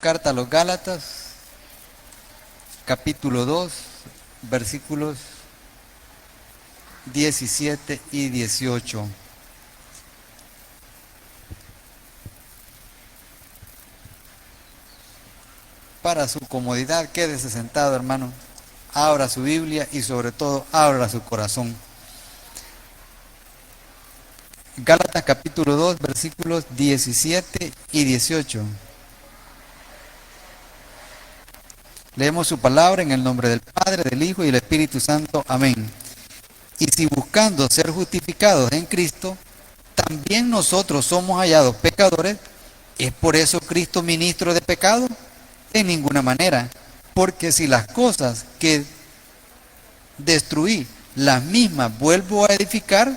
Carta a los Gálatas, capítulo 2, versículos 17 y 18. Para su comodidad, quédese sentado, hermano. Abra su Biblia y sobre todo, abra su corazón. Gálatas capítulo 2, versículos 17 y 18. Leemos su palabra en el nombre del Padre, del Hijo y del Espíritu Santo. Amén. Y si buscando ser justificados en Cristo, también nosotros somos hallados pecadores, ¿es por eso Cristo ministro de pecado? En ninguna manera, porque si las cosas que destruí, las mismas vuelvo a edificar,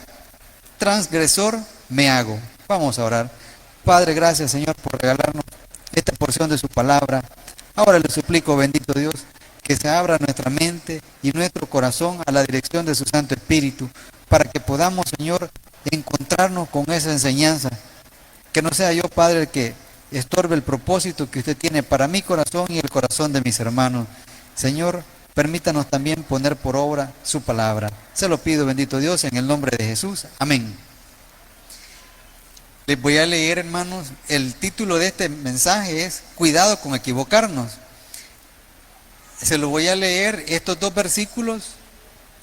transgresor me hago. Vamos a orar. Padre, gracias, Señor, por regalarnos esta porción de su palabra. Ahora le suplico, bendito Dios, que se abra nuestra mente y nuestro corazón a la dirección de su Santo Espíritu, para que podamos, Señor, encontrarnos con esa enseñanza. Que no sea yo, Padre, el que estorbe el propósito que usted tiene para mi corazón y el corazón de mis hermanos. Señor, permítanos también poner por obra su palabra. Se lo pido, bendito Dios, en el nombre de Jesús. Amén. Les voy a leer, hermanos, el título de este mensaje es Cuidado con equivocarnos. Se lo voy a leer estos dos versículos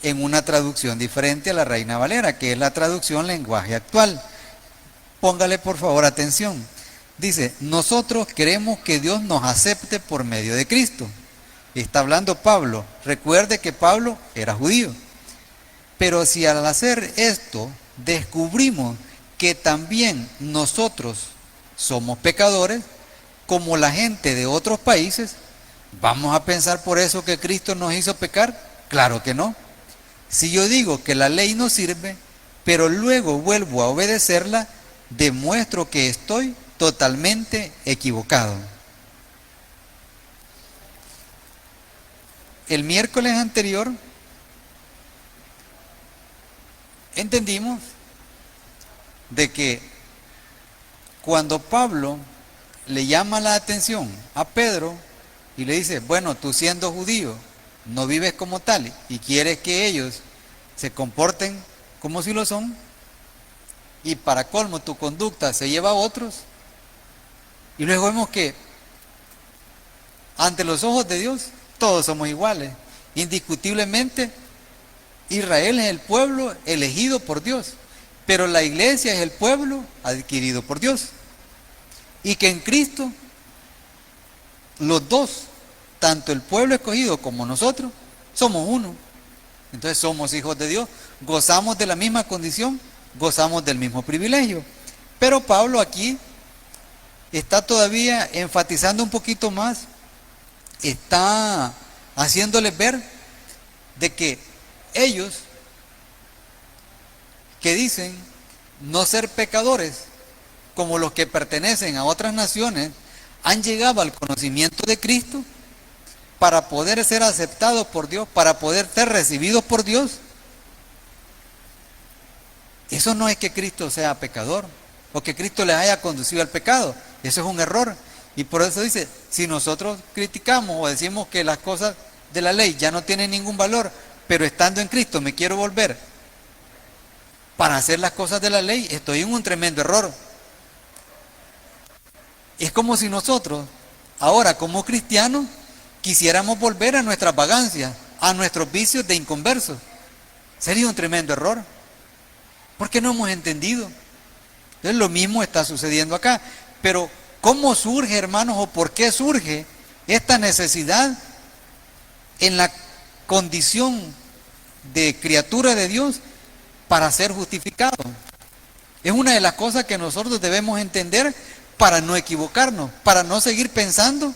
en una traducción diferente a la Reina Valera, que es la traducción lenguaje actual. Póngale por favor atención. Dice, nosotros queremos que Dios nos acepte por medio de Cristo. Está hablando Pablo. Recuerde que Pablo era judío. Pero si al hacer esto descubrimos que también nosotros somos pecadores, como la gente de otros países, ¿vamos a pensar por eso que Cristo nos hizo pecar? Claro que no. Si yo digo que la ley no sirve, pero luego vuelvo a obedecerla, demuestro que estoy totalmente equivocado. El miércoles anterior entendimos de que cuando Pablo le llama la atención a Pedro y le dice, bueno, tú siendo judío, no vives como tal y quieres que ellos se comporten como si lo son, y para colmo tu conducta se lleva a otros, y luego vemos que ante los ojos de Dios todos somos iguales. Indiscutiblemente Israel es el pueblo elegido por Dios, pero la iglesia es el pueblo adquirido por Dios, y que en Cristo los dos, tanto el pueblo escogido como nosotros, somos uno. Entonces somos hijos de Dios, gozamos de la misma condición, gozamos del mismo privilegio. Pero Pablo aquí está todavía enfatizando un poquito más, está haciéndoles ver de que ellos que dicen no ser pecadores, como los que pertenecen a otras naciones, han llegado al conocimiento de Cristo para poder ser aceptados por Dios, para poder ser recibidos por Dios. Eso no es que Cristo sea pecador o que Cristo les haya conducido al pecado. Eso es un error. Y por eso dice, si nosotros criticamos o decimos que las cosas de la ley ya no tienen ningún valor, pero estando en Cristo me quiero volver para hacer las cosas de la ley, estoy en un tremendo error. Es como si nosotros, ahora como cristianos, quisiéramos volver a nuestras vagancias, a nuestros vicios de inconversos. Sería un tremendo error, porque no hemos entendido. Entonces lo mismo está sucediendo acá. Pero ¿cómo surge, hermanos, o por qué surge esta necesidad en la condición de criatura de Dios para ser justificado? Es una de las cosas que nosotros debemos entender para no equivocarnos, para no seguir pensando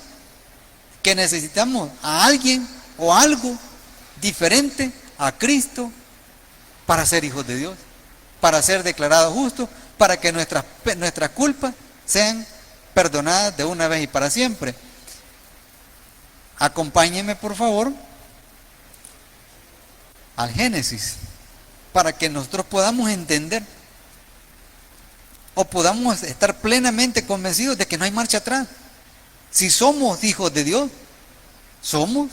que necesitamos a alguien o algo diferente a Cristo para ser hijos de Dios, para ser declarados justos, para que nuestras culpas sean perdonadas de una vez y para siempre. Acompáñenme por favor al Génesis, para que nosotros podamos entender o podamos estar plenamente convencidos de que no hay marcha atrás. Si somos hijos de Dios, somos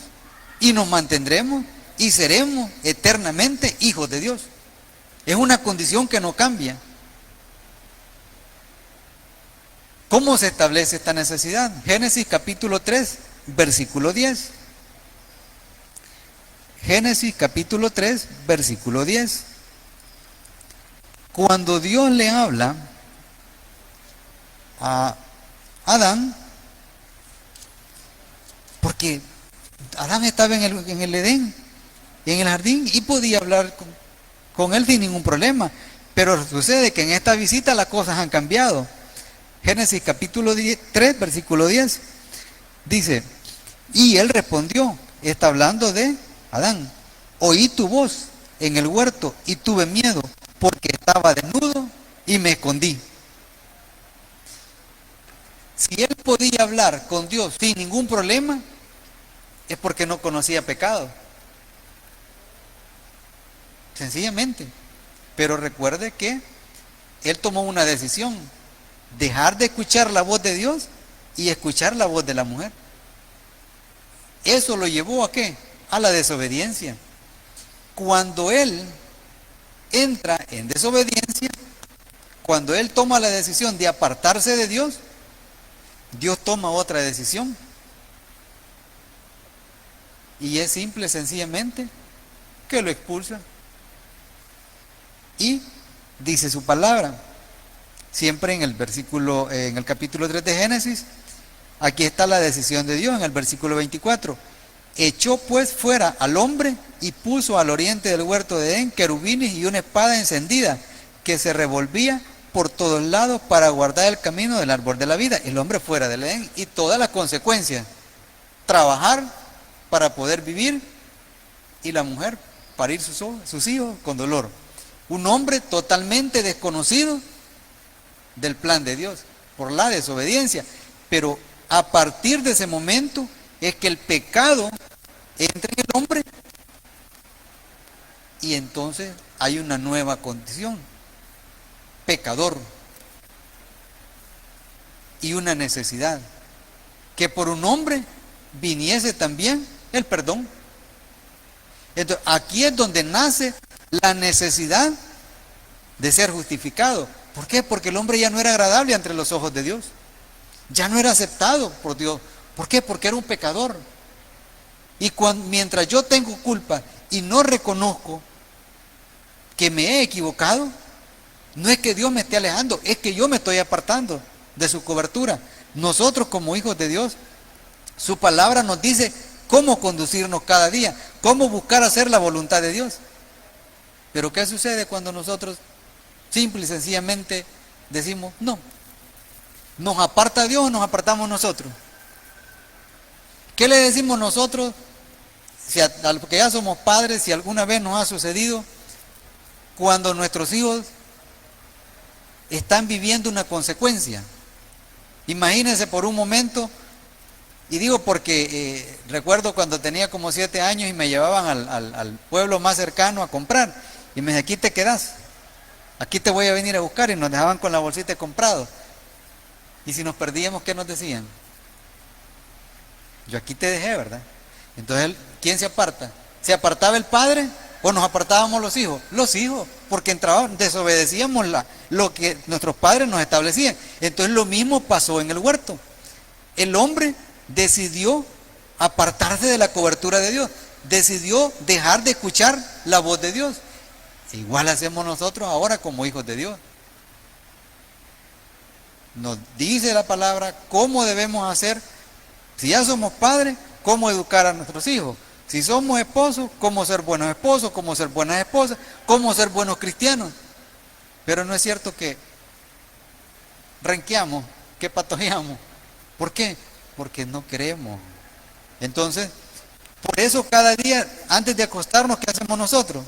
y nos mantendremos y seremos eternamente hijos de Dios. Es una condición que no cambia. ¿Cómo se establece esta necesidad? Génesis capítulo 3, versículo 10. Génesis capítulo 3, versículo 10. Cuando Dios le habla a Adán, porque Adán estaba en el Edén, en el jardín, y podía hablar con él sin ningún problema, pero sucede que en esta visita las cosas han cambiado. Génesis capítulo 3, versículo 10, dice, y él respondió, está hablando de Adán, oí tu voz en el huerto y tuve miedo, porque estaba desnudo y me escondí. Si él podía hablar con Dios sin ningún problema, es porque no conocía pecado. Sencillamente. Pero recuerde que él tomó una decisión, dejar de escuchar la voz de Dios y escuchar la voz de la mujer. Eso lo llevó ¿a qué? A la desobediencia. Cuando él entra en desobediencia, cuando él toma la decisión de apartarse de Dios, Dios toma otra decisión. Y es simple, sencillamente, que lo expulsa. Y dice su palabra, siempre en el capítulo 3 de Génesis, aquí está la decisión de Dios en el versículo 24. Echó pues fuera al hombre y puso al oriente del huerto de Edén querubines y una espada encendida que se revolvía por todos lados para guardar el camino del árbol de la vida. El hombre fuera del Edén y todas las consecuencias. Trabajar para poder vivir y la mujer parir sus hijos con dolor. Un hombre totalmente desconocido del plan de Dios por la desobediencia. Pero a partir de ese momento es que el pecado entra en el hombre y entonces hay una nueva condición, pecador, y una necesidad, que por un hombre viniese también el perdón. Entonces aquí es donde nace la necesidad de ser justificado. ¿Por qué? Porque el hombre ya no era agradable ante los ojos de Dios, ya no era aceptado por Dios. ¿Por qué? Porque era un pecador. Y mientras yo tengo culpa y no reconozco que me he equivocado, no es que Dios me esté alejando, es que yo me estoy apartando de su cobertura. Nosotros como hijos de Dios, su palabra nos dice cómo conducirnos cada día, cómo buscar hacer la voluntad de Dios. Pero ¿qué sucede cuando nosotros simple y sencillamente decimos no? ¿Nos aparta Dios o nos apartamos nosotros? ¿Qué le decimos nosotros? Porque ya somos padres, si alguna vez nos ha sucedido, cuando nuestros hijos están viviendo una consecuencia. Imagínense por un momento, y digo porque recuerdo cuando tenía como 7 años y me llevaban al pueblo más cercano a comprar, y me decían, aquí te quedas, aquí te voy a venir a buscar, y nos dejaban con la bolsita de comprado. Y si nos perdíamos, ¿qué nos decían? Yo aquí te dejé, ¿verdad? Entonces, ¿quién se aparta? ¿Se apartaba el padre o nos apartábamos los hijos? Los hijos, porque desobedecíamos lo que nuestros padres nos establecían. Entonces lo mismo pasó en el huerto. El hombre decidió apartarse de la cobertura de Dios, decidió dejar de escuchar la voz de Dios. Igual hacemos nosotros ahora como hijos de Dios. Nos dice la palabra cómo debemos hacer. Si ya somos padres, cómo educar a nuestros hijos. Si somos esposos, cómo ser buenos esposos, cómo ser buenas esposas, cómo ser buenos cristianos. Pero no es cierto que renqueamos, que patojeamos. ¿Por qué? Porque no queremos. Entonces, por eso cada día, antes de acostarnos, ¿qué hacemos nosotros?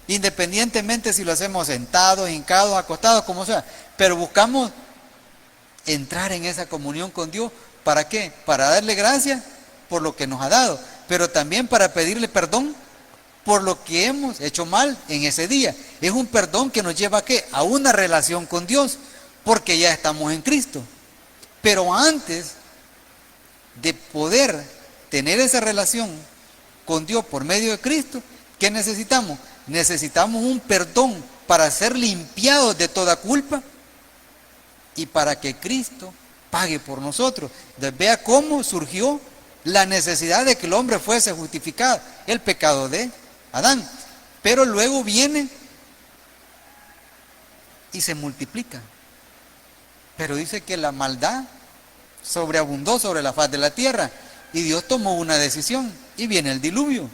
Independientemente si lo hacemos sentados, hincados, acostados, como sea. Pero buscamos entrar en esa comunión con Dios. ¿Para qué? Para darle gracias por lo que nos ha dado, pero también para pedirle perdón por lo que hemos hecho mal en ese día. Es un perdón que nos lleva ¿a qué? A una relación con Dios, porque ya estamos en Cristo. Pero antes de poder tener esa relación con Dios por medio de Cristo, ¿qué necesitamos? Necesitamos un perdón para ser limpiados de toda culpa y para que Cristo pague por nosotros. Entonces, vea cómo surgió la necesidad de que el hombre fuese justificado, el pecado de Adán. Pero luego viene y se multiplica. Pero dice que la maldad sobreabundó sobre la faz de la tierra y Dios tomó una decisión y viene el diluvio.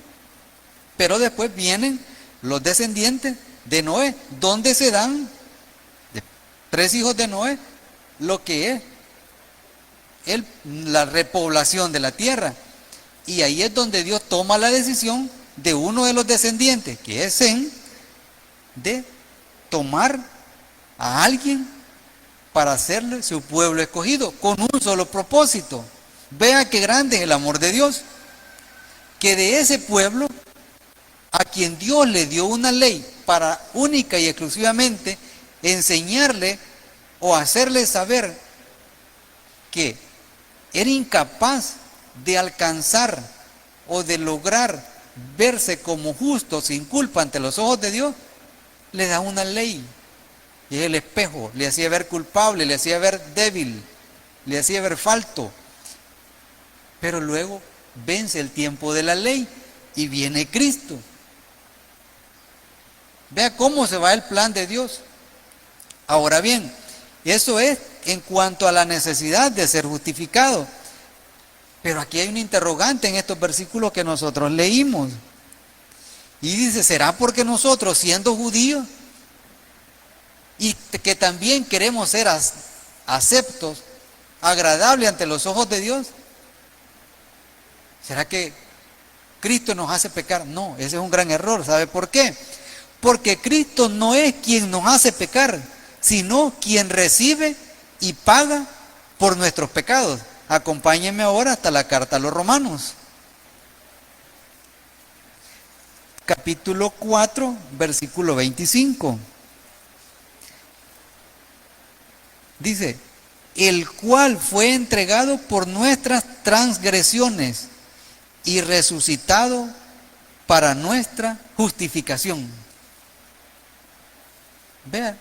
Pero después vienen los descendientes de Noé, donde se dan de 3 hijos de Noé lo que es la repoblación de la tierra. Y ahí es donde Dios toma la decisión de uno de los descendientes, que es Sem, de tomar a alguien para hacerle su pueblo escogido, con un solo propósito. Vea qué grande es el amor de Dios, que de ese pueblo, a quien Dios le dio una ley para única y exclusivamente enseñarle o hacerle saber que era incapaz de alcanzar o de lograr verse como justo sin culpa ante los ojos de Dios, le da una ley. Y es el espejo, le hacía ver culpable, le hacía ver débil, le hacía ver falto. Pero luego vence el tiempo de la ley y viene Cristo. Vea cómo se va el plan de Dios. Ahora bien, eso es en cuanto a la necesidad de ser justificado. Pero aquí hay un interrogante en estos versículos que nosotros leímos. Y dice, ¿será porque nosotros, siendo judíos, y que también queremos ser aceptos, agradables ante los ojos de Dios, será que Cristo nos hace pecar? No, ese es un gran error. ¿Sabe por qué? Porque Cristo no es quien nos hace pecar, sino quien recibe y paga por nuestros pecados. Acompáñenme ahora hasta la carta a los Romanos. Capítulo 4, versículo 25. Dice, el cual fue entregado por nuestras transgresiones y resucitado para nuestra justificación. Vean,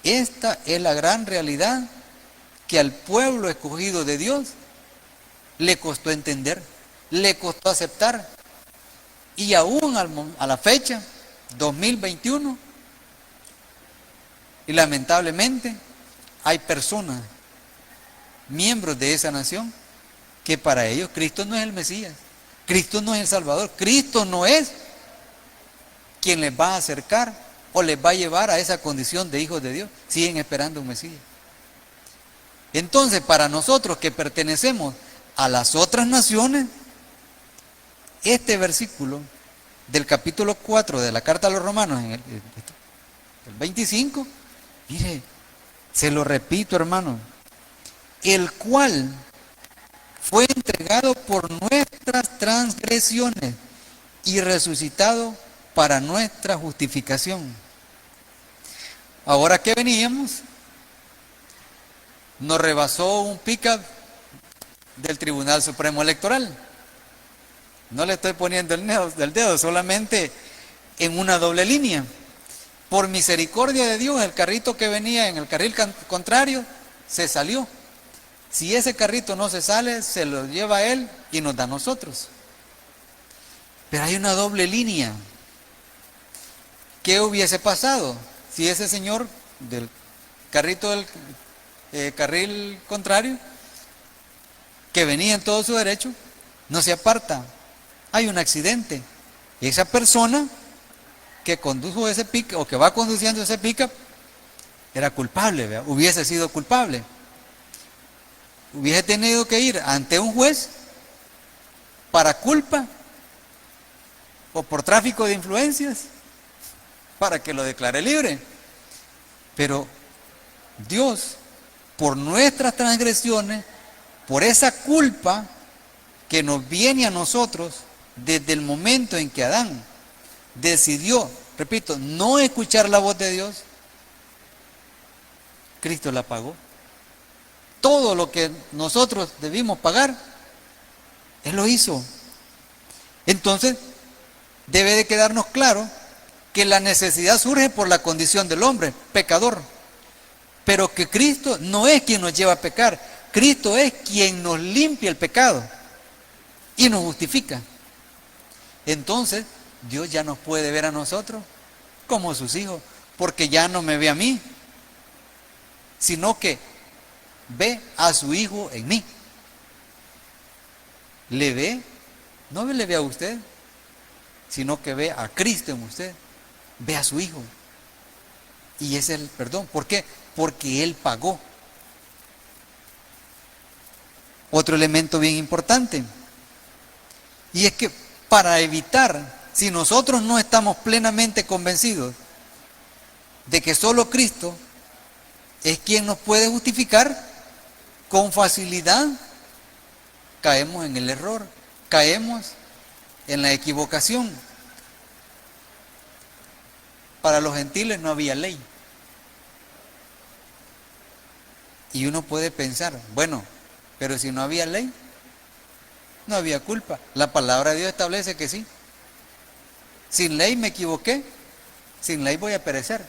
esta es la gran realidad que al pueblo escogido de Dios le costó entender, le costó aceptar. Y aún a la fecha, 2021, y lamentablemente hay personas, miembros de esa nación, que para ellos Cristo no es el Mesías, Cristo no es el Salvador, Cristo no es quien les va a acercar o les va a llevar a esa condición de hijos de Dios. Siguen esperando un Mesías. Entonces, para nosotros que pertenecemos a las otras naciones, este versículo del capítulo 4 de la carta a los Romanos, en el 25, mire, se lo repito, hermano, el cual fue entregado por nuestras transgresiones y resucitado para nuestra justificación. Ahora que veníamos, nos rebasó un pick-up del Tribunal Supremo Electoral. No le estoy poniendo el dedo, solamente en una doble línea. Por misericordia de Dios, el carrito que venía en el carril contrario se salió. Si ese carrito no se sale, se lo lleva él y nos da a nosotros. Pero hay una doble línea. ¿Qué hubiese pasado si ese señor del carrito del carril contrario, que venía en todo su derecho, no se aparta? Hay un accidente. Esa persona que condujo ese pick o que va conduciendo ese pickup era culpable, ¿verdad? Hubiese sido culpable. Hubiese tenido que ir ante un juez para culpa o por tráfico de influencias para que lo declare libre. Pero Dios, por nuestras transgresiones, por esa culpa que nos viene a nosotros desde el momento en que Adán decidió, repito, no escuchar la voz de Dios, Cristo la pagó. todo lo que nosotros debimos pagar, Él lo hizo. Entonces, debe de quedarnos claro que la necesidad surge por la condición del hombre, pecador. Pero que Cristo no es quien nos lleva a pecar. Cristo es quien nos limpia el pecado y nos justifica. Entonces, Dios ya nos puede ver a nosotros como sus hijos, porque ya no me ve a mí, sino que ve a su Hijo en mí. Le ve, no le ve a usted, sino que ve a Cristo en usted, ve a su Hijo. Y ese es el perdón. ¿Por qué? Porque Él pagó. Otro elemento bien importante, y es que para evitar, si nosotros no estamos plenamente convencidos de que solo Cristo es quien nos puede justificar, con facilidad caemos en el error, caemos en la equivocación. Para los gentiles no había ley. Y uno puede pensar, bueno, pero si no había ley, no había culpa. La palabra de Dios establece que sí. Sin ley me equivoqué, sin ley voy a perecer.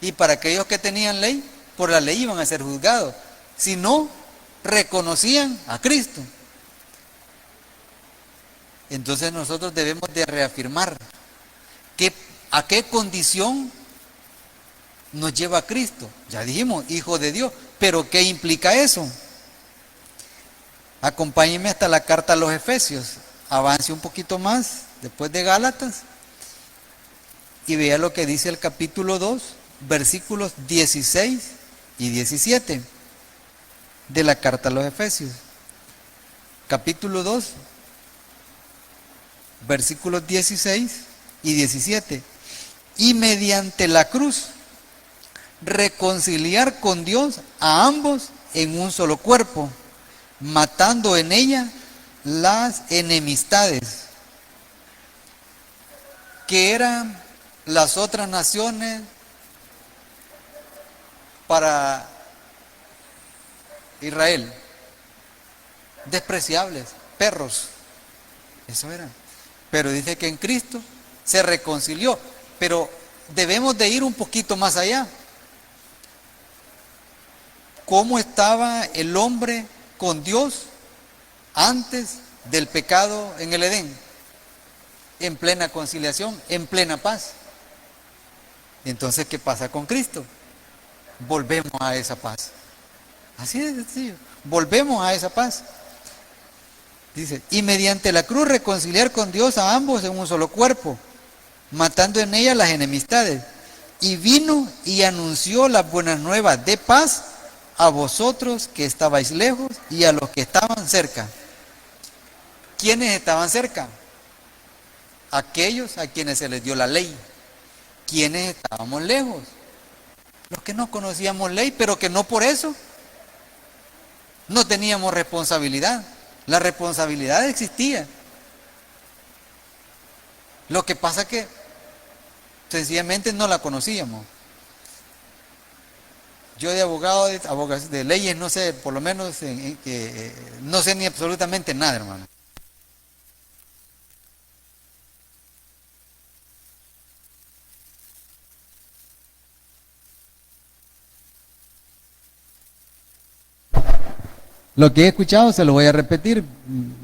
Y para aquellos que tenían ley, por la ley iban a ser juzgados, si no reconocían a Cristo. Entonces nosotros debemos de reafirmar a qué condición nos lleva a Cristo. Ya dijimos, Hijo de Dios, pero ¿qué implica eso? Acompáñenme hasta la carta a los Efesios, avance un poquito más después de Gálatas y vea lo que dice el capítulo 2, versículos 16 y 17 de la carta a los Efesios. Capítulo 2, versículos 16 y 17. Y mediante la cruz reconciliar con Dios a ambos en un solo cuerpo, matando en ella las enemistades que eran las otras naciones para Israel, despreciables, perros, eso eran. Pero dice que en Cristo se reconcilió, pero debemos de ir un poquito más allá. ¿Cómo estaba el hombre con Dios antes del pecado en el Edén? En plena conciliación, en plena paz. Entonces, ¿qué pasa con Cristo? Volvemos a esa paz. Así de sencillo. Volvemos a esa paz. Dice, y mediante la cruz reconciliar con Dios a ambos en un solo cuerpo, matando en ella las enemistades. Y vino y anunció las buenas nuevas de paz a vosotros que estabais lejos y a los que estaban cerca. ¿Quiénes estaban cerca? Aquellos a quienes se les dio la ley. ¿Quiénes estábamos lejos? Los que no conocíamos ley, pero que no por eso no teníamos responsabilidad. La responsabilidad existía. Lo que pasa que sencillamente no la conocíamos. Yo de abogado, de leyes, no sé, por lo menos no sé ni absolutamente nada, hermano. Lo que he escuchado se lo voy a repetir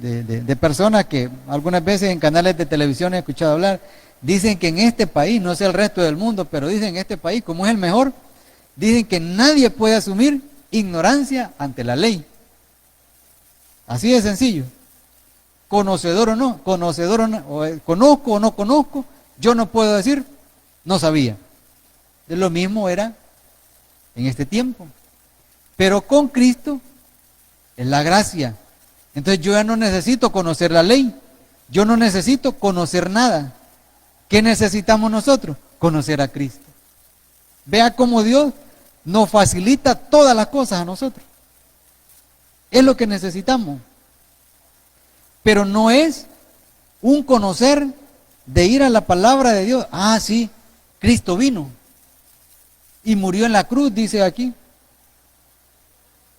de personas que algunas veces en canales de televisión he escuchado hablar. Dicen que en este país, no sé el resto del mundo, pero dicen en este país, como es el mejor, dicen que nadie puede asumir ignorancia ante la ley. Así de sencillo. Conocedor o no, conozco o no conozco, yo no puedo decir, no sabía. De lo mismo era en este tiempo. Pero con Cristo es la gracia. Entonces yo ya no necesito conocer la ley. Yo no necesito conocer nada. ¿Qué necesitamos nosotros? Conocer a Cristo. Vea cómo Dios nos facilita todas las cosas a nosotros. Es lo que necesitamos. Pero no es un conocer de ir a la palabra de Dios. Ah, sí, Cristo vino y murió en la cruz, dice aquí.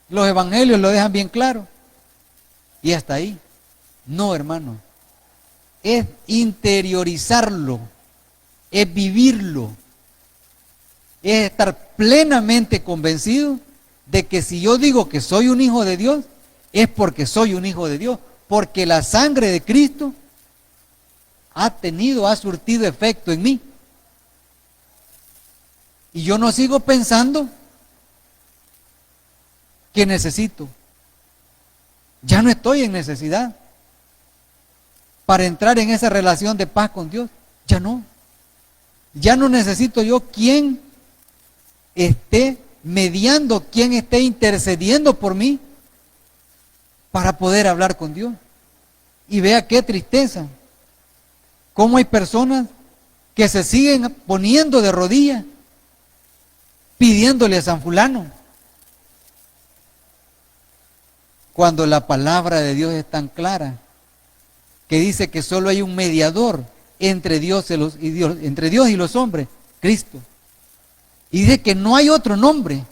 Los evangelios lo dejan bien claro. Y hasta ahí. No, hermano. Es interiorizarlo. Es vivirlo. Es estar plenamente convencido de que si yo digo que soy un hijo de Dios, es porque soy un hijo de Dios. Porque la sangre de Cristo ha surtido efecto en mí. Y yo no sigo pensando que necesito. Ya no estoy en necesidad para entrar en esa relación de paz con Dios. Ya no. Ya no necesito yo quien esté mediando, quien esté intercediendo por mí para poder hablar con Dios. Y vea qué tristeza. Cómo hay personas que se siguen poniendo de rodillas pidiéndole a San Fulano, cuando la palabra de Dios es tan clara, que dice que solo hay un mediador entre Dios y los hombres, Cristo. Y dice que no hay otro nombre.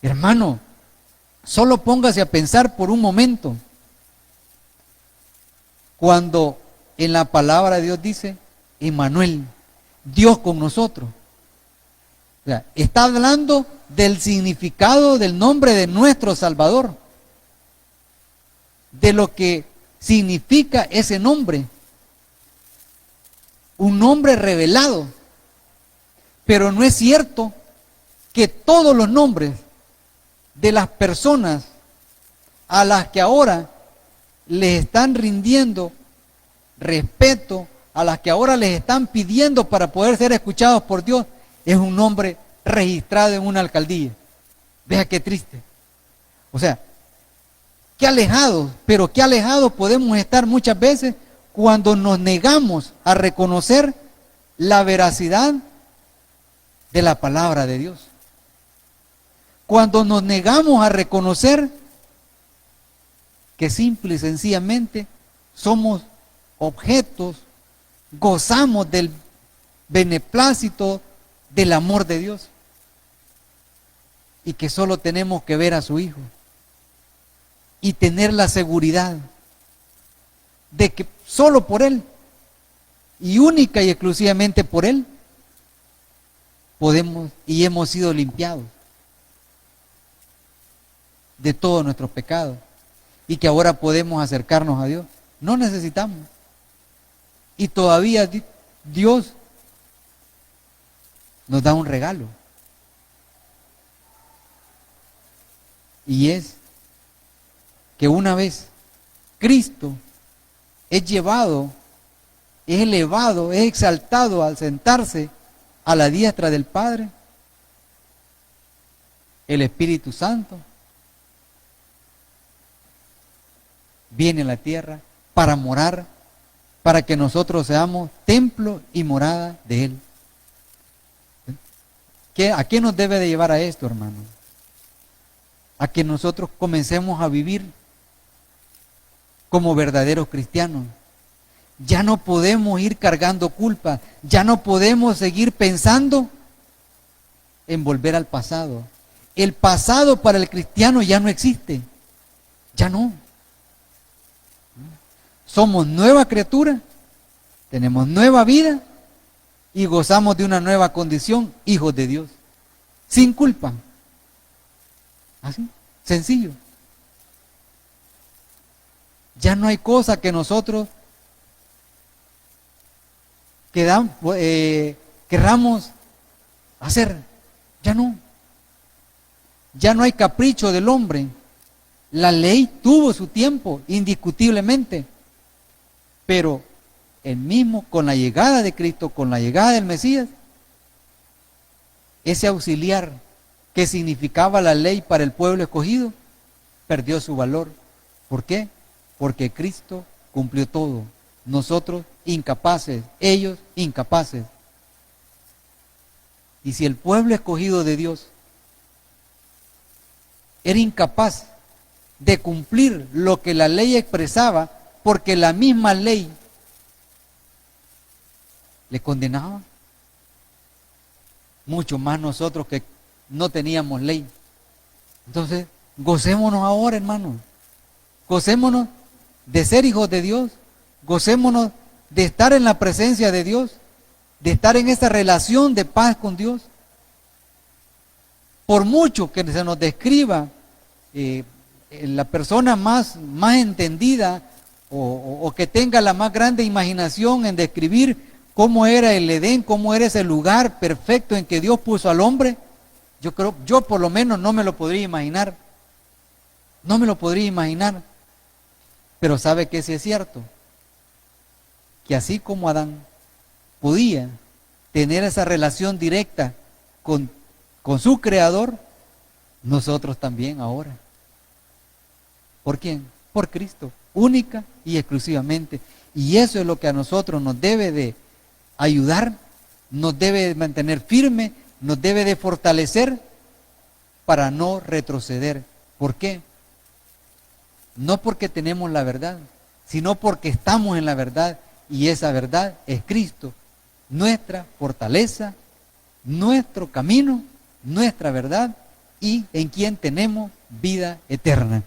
Hermano, solo póngase a pensar por un momento, cuando en la palabra de Dios dice, Emmanuel, Dios con nosotros. O sea, está hablando del significado del nombre de nuestro Salvador, de lo que significa ese nombre, un nombre revelado. Pero no es cierto que todos los nombres de las personas a las que ahora les están rindiendo respeto, a las que ahora les están pidiendo para poder ser escuchados por Dios, es un nombre registrado en una alcaldía. Vea qué triste. O sea, qué alejados, pero qué alejados podemos estar muchas veces cuando nos negamos a reconocer la veracidad de la palabra de Dios. Cuando nos negamos a reconocer que simple y sencillamente somos objetos, gozamos del beneplácito del amor de Dios y que solo tenemos que ver a su Hijo y tener la seguridad de que solo por Él y única y exclusivamente por Él podemos y hemos sido limpiados de todos nuestros pecados y que ahora podemos acercarnos a Dios. No necesitamos. Y todavía Dios nos da un regalo. Y es que una vez Cristo es llevado, es elevado, es exaltado al sentarse a la diestra del Padre, el Espíritu Santo viene a la tierra para morar, para que nosotros seamos templo y morada de Él. ¿A qué nos debe de llevar a esto, hermano? A que nosotros comencemos a vivir como verdaderos cristianos. Ya no podemos ir cargando culpa, ya no podemos seguir pensando en volver al pasado. El pasado para el cristiano ya no existe, ya no. Somos nueva criatura, tenemos nueva vida y gozamos de una nueva condición, hijos de Dios, sin culpa. Así, sencillo. Ya no hay cosa que nosotros querramos hacer. Ya no. Ya no hay capricho del hombre. La ley tuvo su tiempo, indiscutiblemente. Pero el mismo, con la llegada de Cristo, con la llegada del Mesías, ese auxiliar que significaba la ley para el pueblo escogido, perdió su valor. ¿Por qué? Porque Cristo cumplió todo. Nosotros incapaces, ellos incapaces. Y si el pueblo escogido de Dios era incapaz de cumplir lo que la ley expresaba, porque la misma ley le condenaba, mucho más nosotros que no teníamos ley. Entonces, Gocémonos ahora, hermanos. Gocémonos de ser hijos de Dios. Gocémonos de estar en la presencia de Dios, de estar en esa relación de paz con Dios. Por mucho que se nos describa la persona más entendida o que tenga la más grande imaginación en describir cómo era el Edén, cómo era ese lugar perfecto en que Dios puso al hombre, yo por lo menos no me lo podría imaginar. No me lo podría imaginar. Pero sabe que sí es cierto, que así como Adán podía tener esa relación directa con su Creador, nosotros también ahora. ¿Por quién? Por Cristo, única y exclusivamente. Y eso es lo que a nosotros nos debe de ayudar, nos debe de mantener firme, nos debe de fortalecer para no retroceder. ¿Por qué? No porque tenemos la verdad, sino porque estamos en la verdad, y esa verdad es Cristo, nuestra fortaleza, nuestro camino, nuestra verdad, y en quien tenemos vida eterna.